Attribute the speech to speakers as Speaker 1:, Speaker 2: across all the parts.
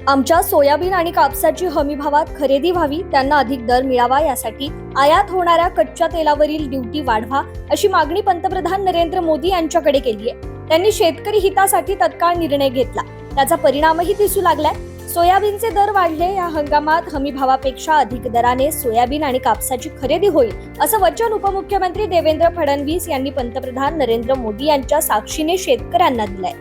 Speaker 1: आमच्या सोयाबीन आणि कापसाची हमी भावात खरेदी व्हावी, त्यांना अधिक दर मिळावा यासाठी आयात होणाऱ्या कच्च्या तेलावरील ड्युटी वाढवा अशी मागणी पंतप्रधान नरेंद्र मोदी यांच्याकडे केली आहे. त्यांनी शेतकरी हितासाठी तत्काळ निर्णय घेतला, त्याचा परिणामही दिसू लागलाय. सोयाबीनचे दर वाढले, या हंगामात हमी भावापेक्षा अधिक दराने सोयाबीन आणि कापसाची खरेदी होईल असं वचन उपमुख्यमंत्री देवेंद्र फडणवीस यांनी पंतप्रधान नरेंद्र मोदी यांच्या साक्षीने शेतकऱ्यांना दिलंय.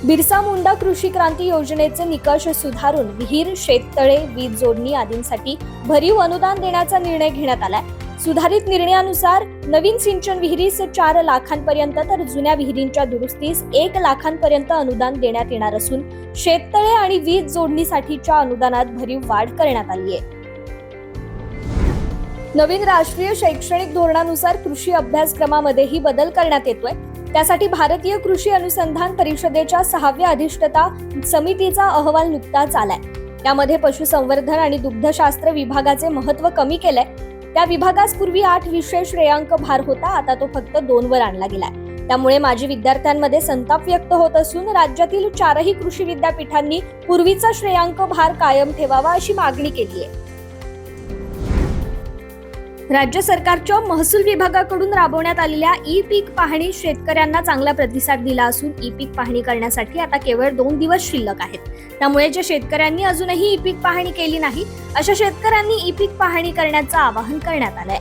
Speaker 1: बिरसा मुंडा कृषी क्रांती योजनेचे निकष सुधारून विहीर, शेततळे, वीज जोडणी आदींसाठी भरीव अनुदान देण्याचा निर्णय घेण्यात आलाय. सुधारित निर्णयानुसार नवीन सिंचन विहिरीस 4 लाखांपर्यंत तर जुन्या विहिरींच्या दुरुस्तीस 1 लाखांपर्यंत अनुदान देण्यात येणार असून शेततळे आणि वीज जोडणीसाठीच्या अनुदानात भरीव वाढ करण्यात आली आहे. नवीन राष्ट्रीय शैक्षणिक धोरणानुसार कृषी अभ्यासक्रमामध्येही बदल करण्यात येतोय. त्यासाठी भारतीय कृषी अनुसंधान परिषदेच्या 6व्या अधिष्ठाता समितीचा अहवाल नुकताच आलाय. त्यामध्ये पशुसंवर्धन आणि दुग्धशास्त्र विभागाचे महत्त्व कमी केलंय. त्या विभागास पूर्वी 8 विषय श्रेयांक भार होता, आता तो फक्त 2 वर आणला गेलाय. त्यामुळे माजी विद्यार्थ्यांमध्ये संताप व्यक्त होत असून राज्यातील 4ही कृषी विद्यापीठांनी पूर्वीचा श्रेयांक भार कायम ठेवावा अशी मागणी केली आहे. राज्य सरकारच्या महसूल विभागाकडून राबवण्यात आलेल्या ई पीक पाहणी शेतकऱ्यांना चांगला प्रतिसाद दिला असून ई पीक पाहणी करण्यासाठी आता केवळ 2 दिवस शिल्लक आहेत. त्यामुळे ज्या शेतकऱ्यांनी अजूनही ई पीक पाहणी केली नाही अशा शेतकऱ्यांनी ई पीक पाहणी करण्याचं आवाहन करण्यात आलंय.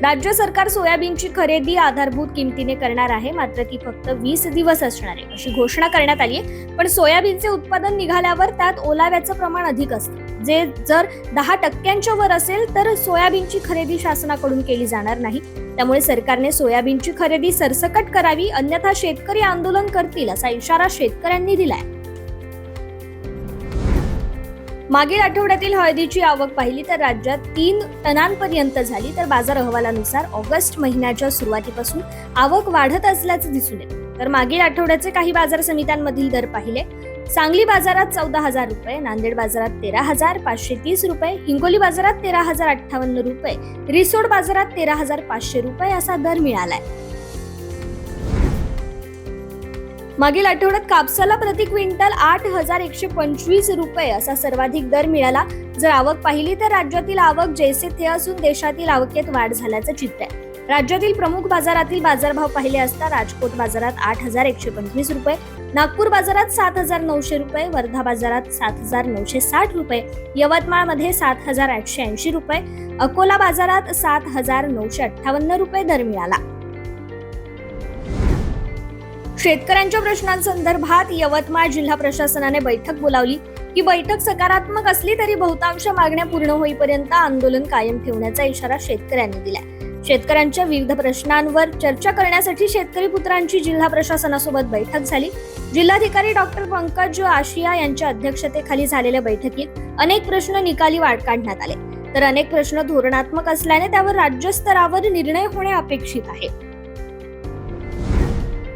Speaker 1: राज्य सरकार सोयाबीनची खरेदी आधारभूत किमतीने करणार आहे, मात्र ती फक्त 20 दिवस असणार आहे अशी घोषणा करण्यात आली आहे. पण सोयाबीनचे उत्पादन निघाल्यावर त्यात ओलाव्याचं प्रमाण अधिक असतं, जे जर 10% वर असेल तर सोयाबीनची खरेदी शासनाकडून केली जाणार नाही. त्यामुळे सरकारने सोयाबीनची खरेदी सरसकट करावी, अन्यथा शेतकरी आंदोलन करतील असा इशारा शेतकऱ्यांनी दिलाय. मागील आठवड्यातील हळदीची आवक पाहिली तर राज्यात 3 टनांपर्यंत झाली, तर बाजार अहवालानुसार ऑगस्ट महिन्याच्या सुरुवातीपासून आवक वाढत असल्याचं दिसून येतं. तर मागील आठवड्याचे काही बाजार समित्यांमधील दर पाहिले. सांगली बाजारात 14,000 रुपये, नांदेड बाजारात 13,530 रुपये, हिंगोली बाजारात 13,058 रुपये, रिसोड बाजारात 13,500 रुपये असा दर मिळालाय. मागील आठवड्यात कापसाला प्रति क्विंटल 8,125 रुपये असा सर्वाधिक दर मिळाला. जर आवक पाहिली तर राज्यातील आवक जैसे थे असून देशातील आवकेत वाढ झाल्याचं चित्र आहे. राज्यातील प्रमुख बाजारातील बाजारभाव पाहिले असता राजकोट बाजारात 8,125 रुपये, नागपूर बाजारात 7,900 रुपये, वर्धा बाजारात 7,960 रुपये, यवतमाळमध्ये 7,880 रुपये, अकोला बाजारात 7,958 रुपये दर मिळाला. शेतकऱ्यांच्या प्रश्नांसंदर्भात यवतमाळ जिल्हा प्रशासनाने बैठक बोलावली. ही बैठक सकारात्मक असली तरी बहुतांश मागण्या पूर्ण होईपर्यंत आंदोलन कायम ठेवण्याचा इशारा शेतकऱ्यांनी दिलाय. शेतकऱ्यांच्या विविध प्रश्नांवर चर्चा करण्यासाठी शेतकरी पुत्रांची जिल्हा प्रशासनासोबत बैठक झाली. जिल्हाधिकारी डॉक्टर पंकज आशिया यांच्या अध्यक्षतेखाली झालेल्या बैठकीत अनेक प्रश्न निकाली काढण्यात आले, तर अनेक प्रश्न धोरणात्मक असल्याने त्यावर राज्यस्तरावर निर्णय होणे अपेक्षित आहे.